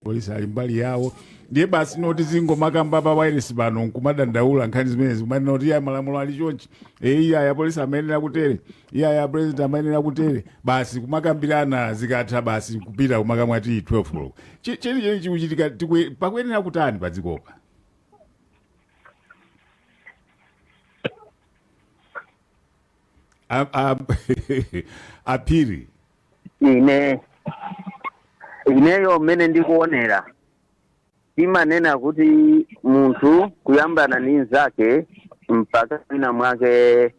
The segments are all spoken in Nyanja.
polisi ali mbali yawo ndiye basi noti zingomakamba pa wireless pano nkumadandaula nkhani zimenezi kumanena kuti iya malamulo ali chonchi iya ya polisi amayenera kutere iya ya president amayenera kutere basi kumakambirana zikatha basi kupita kumakamwati 12 loko cheni chikuchitika pakuyenera kutani pa dzikopa aphiri ineyo mmene ndikuonera imanena kuti munthu kuyambana ni nzake mpaka wina mwake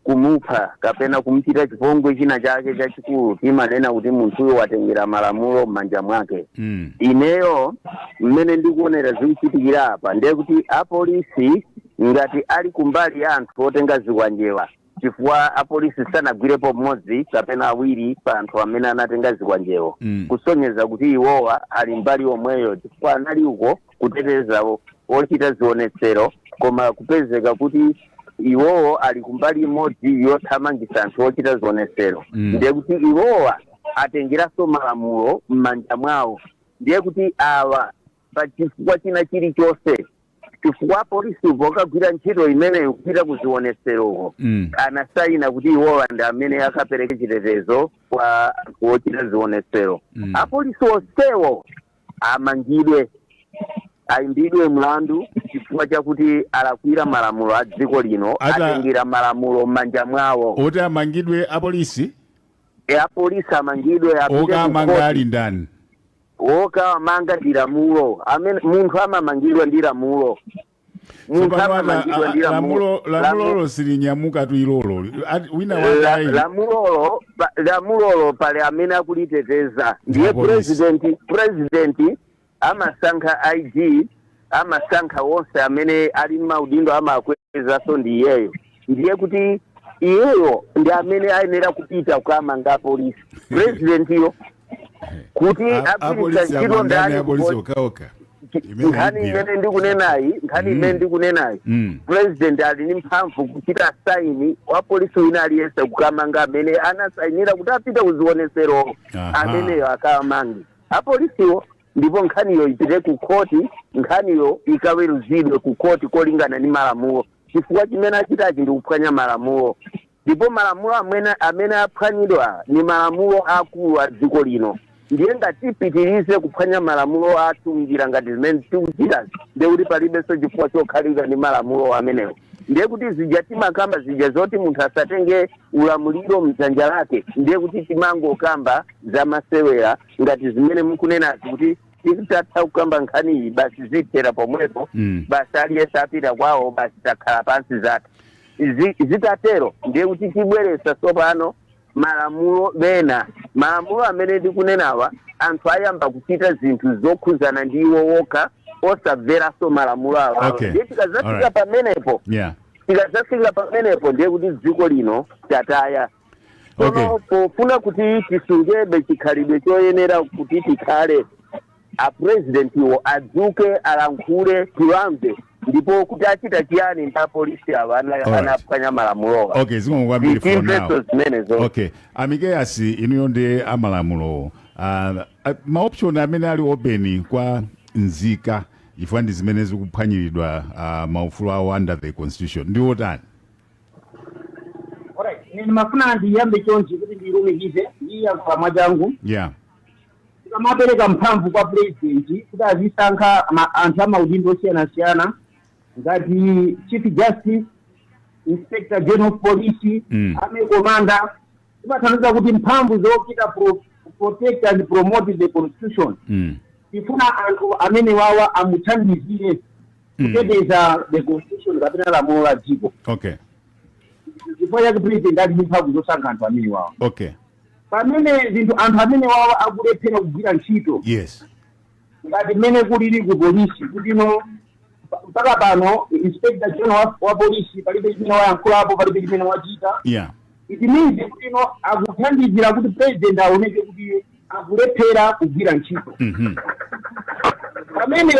kumupha kapena kumchita chipongwe china chake chachikulu timanena kuti munthuyo watengera malamulo m'manja mwake. Ineyo mmene ndikuonera zikuchitikira apa ndiye kuti apolisi ngati ali kumbali ya anthu otenga ziwanjewa chifukwa apolisi sanagwirepo mmodzi kapena awiri pa anthu amene anatenga ziwanjewo kusonyeza kuti iwowa ali mbali omweyo chifukwa anali uko kuteteza ochita zionetsero koma kupezeka kuti iwowo ali kumbali imodzi yothamangisa anthu ochita zionetsero ndiye kuti iwowa atengeraso malamulo m'manja mwawo ndiye kuti awa pa chifukwa china chilichonse chifukwa polisi ukagwira ntchito imeneyo kupita kuzionetseroko anasaina kuti iwowa ndi amene akapereke chitetezo kwa anthu ochita zionetsero. Apolisi onsewo amangidwe ayimbidwe mlandu chifukwa chakuti alakwira malamulo a dziko lino atengera malamulo m'manja mwawo. Oti amangidwe apolisi? Apolisi amangidwe oka amanga ali ndani? Oka amanga ndi lamulo. Munthu amamangidwa ndi lamulo. Lamulo silinyamuka tu ilolo. Wina wanda lamulolo pale amene akuliteteza. Ndiye president amasankha IG amasankha wonse amene ali maudindo amakweza so ndi iyeyo. Ndiye kuti iyeyo ndi amene ayenera kupita kukamanga polisi. President yo kuti apita ntchito ndani polisi okaoka. Nkhani imene ndikunenayi president ali ni mphamvu kuchita saini wa polisi wina aliyense kukamanga amene anasayinira kuti apite kuzionetsero ameneyo akamange apolisiwo ndipo nkhaniyo ipite ku koti nkhaniyo ikaweruzidwe ku koti kolingana ni malamulo chifukwa chimene achitachi ndi kuphwanya malamulo ndipo malamulo amene aphwanyidwa ni malamulo akulu a dziko lino. Ndiye ngatipitirize kuphwanya malamulo athu njira ngati zimene tikuchita ndiye kuti palibenso chifukwa chokhalira ni malamulo amenewo. Ndiye kuti zija timakamba zija zoti munthu asatenge ulamuliro mdzanja lake ndiye kuti timangokamba zamasewera ngati zimene mukunenazi kuti titatha kukamba nkhaniyi basi zithera pomwepo basi aliyense apita kwawo basi takhala pansi zathu. Zitatero ndiye kuti tibweresa tsopano malamulo bena malamulo amene tikunenawa anthu ayamba kuchita zinthu zokhuzana ndi iwo wokha osamveraso malamulo awo. Ndiye tikazafika pamenepo ndiye kuti dziko lino tataya. Pofuna kuti tisungebe chikhalidwe choyenera kuti tikhale apresident iwo adzuke alankhule tiwamve ndipo kuti achita chiyani ndi apolisi awo anaphwanya malamulowa. Zingomwambiri for now. Amikeas inuyo ndi amalamulo maoption amene ali open kwa nzika chifukwa ndi zimene zikuphwanyiridwa maufulu awo under the constitution ndi otani? Nimafuna ndiyambe chonchi kuti ndilumikize iya kwa mwajangu. Mapereka mphamvu kwa president kuti azisankha anthu amaudindo osiyana-siyana ngati chief justice, inspector general of police, army commander. Timathandiza kuti mphamvu zopita protect and promote the constitution. Tifuna anthu amene wawa amuthandizire kuteteza the constitution kapena lamulo la dziko. Chifukwa chake president ali mphamvu zosankha anthu amene wawa. Pamene zinthu anthu amene wawa akulephera kugwira ntchito ngati mmene kulili ku polisi kuti mpaka pano inspector general wa polisi palibe chimene wayankhulapo palibe chimene wachita. It means kuti akuthandizira kuti president aoneke kuti akulephera kugwira ntchito. Pamene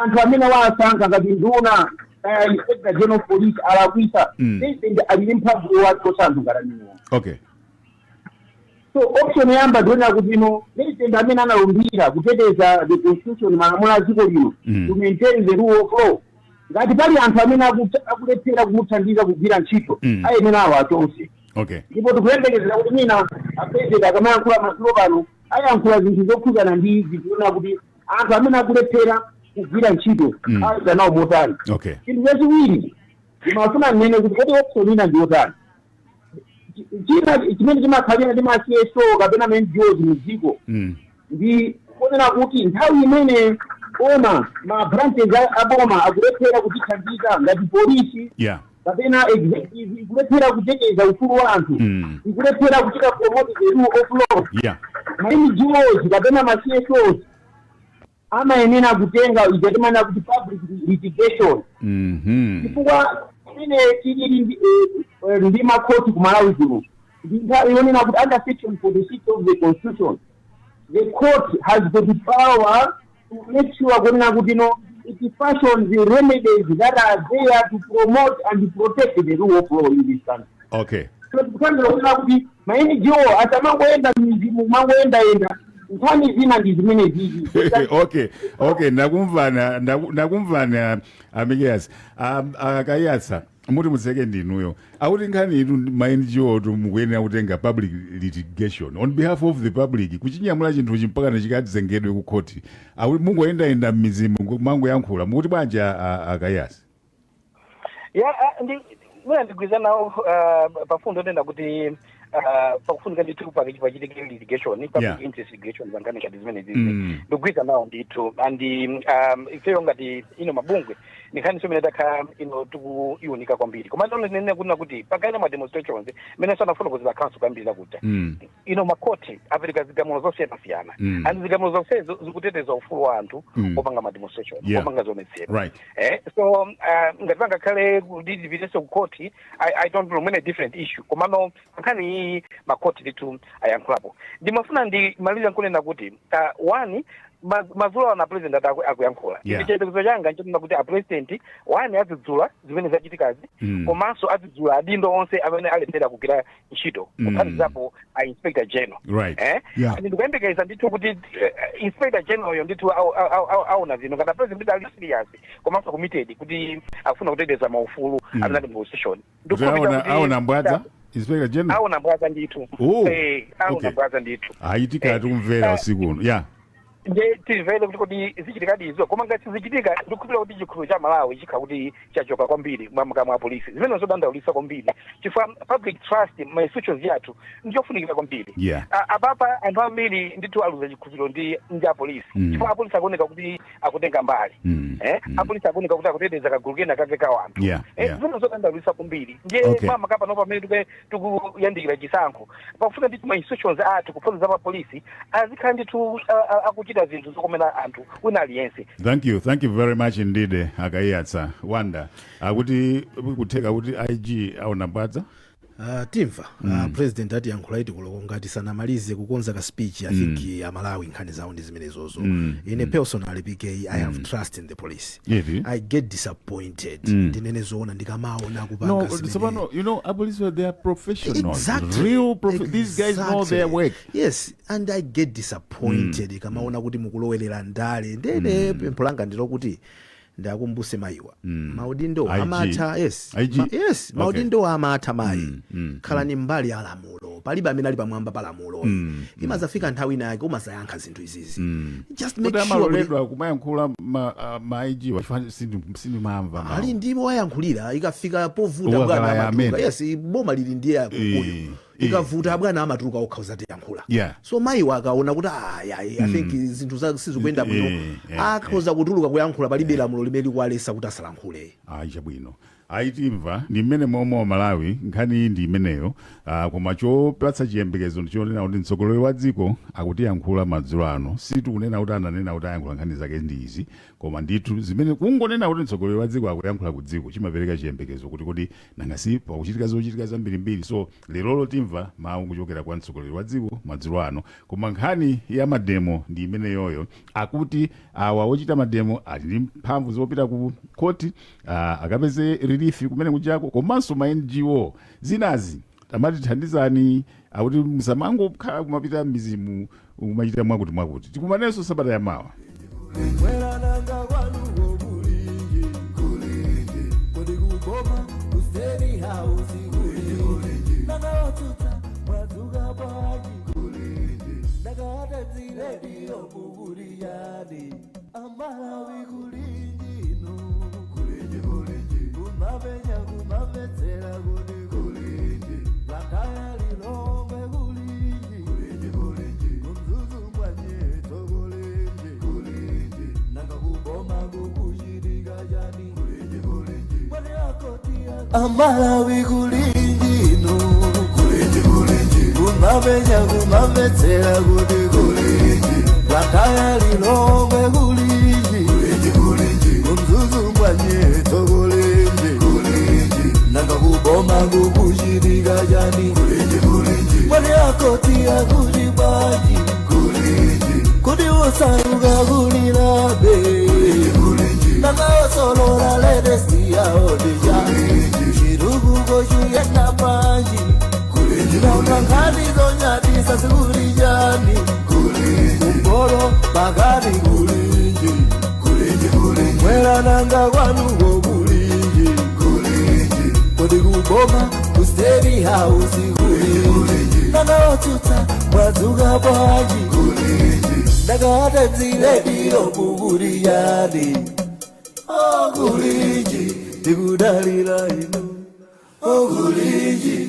anthu amene wasankha ngati nduna inspector general of police alakwisa president ali mphamvu yowatikosa anthu ngati amenewo. So option yamba ndiona kuti president amene analumbira kuteteza the constitution malamulo a dziko lino to maintain the rule of law ngati pali anthu amene akulephera kumuthandiza kugwira ntchito ayenera awo achonse ndipo tikuyembekezera kuti mina apresident akamayankhula madzulo pano ayankhula zinthu zokhuzana ndi zikuona kuti anthu amene akulephera kugwira ntchito aza nawo motani chinthu chachiwiri ndimafuna nnene kuti kodi option ina ndi yotani chimene chimakhalira ndi ma CSO kapena ma NGOs mdziko ndi kuonera kuti nthawi imene ma branches a boma akulephera kutithandiza ngati polisi kapena executive ikulephera kuteteza ufulu wa anthu ikulephera kuchita promote the rule of law ma NGOs kapena ma CSOs amayenera kutenga ijatimana kuti public litigation chifukwa imene chili ndi makoti kumalawi kuno ndiyonena kuti under section 46 of the constitution the court has the power to make sure kunena kuti it fashions the remedies that are there to promote and protect the rule of law in this country. So tikufandira kunena kuti ma NGO atamangoenda mizimu mangoenda nkhani zina ndi zimene zizi. Nakumvana Mikeas akayatsa muti mutseke ndinuyo akuti nkhani inu ma NGO mukuyenera kutenga public litigation on behalf of the public kuchinyamula chinthu chimpaka nechikadzengedwe ku court akuti mungoyendayenda m'mizimu mangoyankhula mukuti bwanji akayatsa mwina ndigwiza nawo pafundo tenda kuti pakufunika ndithu pachitike litigation public interest litigation zangane kati zimene zizi ndigwiza nawo ndithu andi ifeyo ngati ino mabungwe nikhani somene takha ino tikuyunika kwambiri koma ndone nene kuna kuti pakaina ma demonstrations mene sanafuna kuziba council kwambiri zakuti ino makoti apereka zigamulo zosiyana and zigamulo zonse zikuteteza ufulu wa anthu opanga ma demonstrations opanga zometsera so ngati pangakhale kudivitenso ku court I don't know many different issue koma no nkhani makoti ndithu ayankhulapo ndimafuna ndimaliza nkunena kuti one mazula na president akuyankhula chiyembekezo changa nchotona kuti a president wani azidzula zimene zachitikazi komanso azidzula adindo onse amene alephera kugwira ntchito kuphatikizapo a inspector general ndikuyembekeza ndithu kuti inspector general yo ndithu aona zino ngati president ndi ali serious komanso committed kuti akufuna kuteteza maufulu amene ali mu session aona mbwadza inspector general aona mbwadza ndithu aona mbwadza ndithu ayitika tikumvera usiku uno nje tivele kuti zichitikadi izo koma ngati zichitika ndikukhulupirira kuti chikhulo cha Malawi chikha kuti chachoka kwambiri mwa polisi zimene zodandaulisa kwambiri chifukwa public trust ma institutions yathu ndiyofunikira kwambiri apapa anthu ambiri ndithu aluza chikhulupiriro ndi apolisi chifukwa apolisi akuoneka kuti akutenga mbali apolisi akuoneka kuti akuteteza kagulu kena kake ka wanthu zimene zodandaulisa kwambiri nje mamakapa nopa amene tikuyandikira chisankho pafuna ndithu ma institutions athu kuphatikiza pa polisi azikhala ndithu akuchita zinthu zokomera anthu wina aliyense. Thank you very much indeed akayatsa Wanda akuti kutheka kuti IG aona mbwadza timva president ati yankhula iti kuloko ngati sanamalize kukonza ka speech I think Malawi nkhani zawo ndi zimenezozo ine personally PK I have trust in the police I get disappointed ndinene zoona ndikamaona kupanga no you know police they are professionals real these guys know their work and I get disappointed kamaona kuti mukulowerera ndale ndene pempho langa ndilo kuti ndakumbuse mayiwa maudindo amatha maudindo amatha mayi khalani mbali ya lamulo palibe amene ali pamwamba pa lamulo imazafika nthawi ina yake umazayankha zinthu izizi just make sure maloledwa kumayankhula ma IG wachifanya sindimamva ali ndipo wayankhulira ikafika povuta bwana amatuka boma lili ndiye akukuyo ikavuta bwana amatuluka okhawuzati yankhula so mayiwa akaona kuti I think zinthu sizikuyenda bwino akhoza kutuluka kuyankhula palibe lamulo limene likwalesa kuti asalankhule chabwino aitimva ndi mmene momwe Malawi nkhani ndi imeneyo koma chopatsa chiyembekezo ndichonena kuti mtsogoleri wa dziko akuti yankhula madzulo ano sitikunena kuti ananena kuti ayankhula nkhani zake ndi izi koma ndithu zimene kungonena kuti mtsogoleri wa dziko akuyankhula ku dziko chimapereka chiyembekezo kuti nangasi pakuchitika zochitika zambirimbiri so lerolo timva mawu kuchokera kwa mtsogoleri wa dziko madzulo ano koma nkhani ya mademo ndi imeneyoyo akuti awa ochita mademo ali ndi mphamvu zopita ku koti akapeze relief kumene kuchako komanso ma NGO zinazi tamatithandizani akuti msamango khala kumapita mizimu umachita mwakuti tikumanenso sabata ya mawa. Amalawi kulinji no kulinji kumabenya kumabetsera kuti kulinji lakaya lilongwe kulinji kumzuzu mbwanyeto kulinji nanga kuboma kukuchitika chani mwene akoti akuti bwanji kuti usaruka kulilabe nanga osolola ledesiya odija yenda panji nanga khalizo nyadisa sikulijani kumbolo bagari kulinji mwera nanga kwanuko kulinji kodi kuboma kusteri house kulinji nanga otuta mwadzuka panji ndakata dziledio kukulijani kulinji tikudalira ino Oguliji